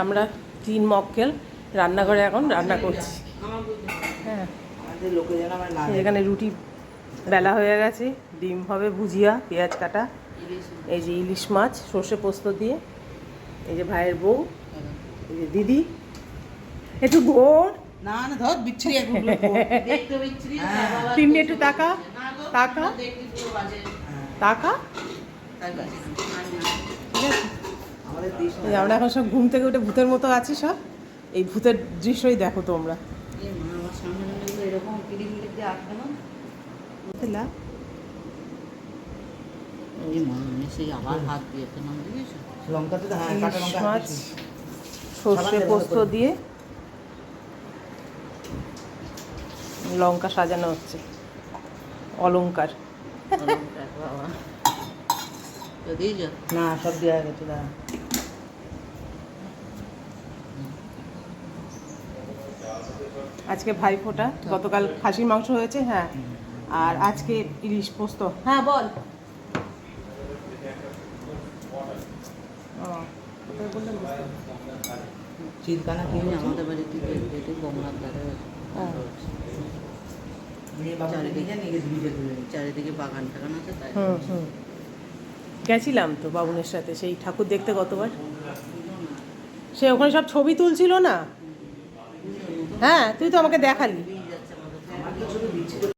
আমরা 3 মক্কেল রান্নাঘরে এখন রান্না করছি। হ্যাঁ, এখানে রুটি বেলা হয়ে গেছে, ডিম হবে, ভুজিয়া, পেঁয়াজ কাটা, এই যে ইলিশ মাছ সর্ষে পোস্ত দিয়ে, এই যে ভাইয়ের বউ, এই যে দিদি, একটু ঘোর না না ধর বিচ্ছিরি একটু দেখতে বিচ্ছিরি তিন্নি, একটু তাকা তাকা তাকা। ঠিক আছে, আমরা এখন সব ঘুম থেকে উঠে ভূতের মতো আছি সব, এই ভূতের দৃশ্যই দেখো তোমরা। এরকম কিরিমিরি দিয়ে আটকানো আবার হাত দিয়ে লঙ্কাতে মাছ সর্ষে পোস্ত দিয়ে লঙ্কা সাজানো হচ্ছে, অলংকার। না সব দেওয়া গেছে দাঁড়া। আজকে ভাইফোঁটা, গতকাল খাসির মাংস হয়েছে। হ্যাঁ, আর আজকে ইলিশ পোস্ত। হ্যাঁ বল। চিলকানা কিনে আমাদের বাড়ি থেকে গঙ্গার ধারে চারিদিকে বাগান টাগান আছে, তাই গেছিলাম তো বাবুনের সাথে সেই ঠাকুর দেখতে গতবার। সে ওখানে সব ছবি তুলছিল না? হ্যাঁ, তুই তো আমাকে দেখালি।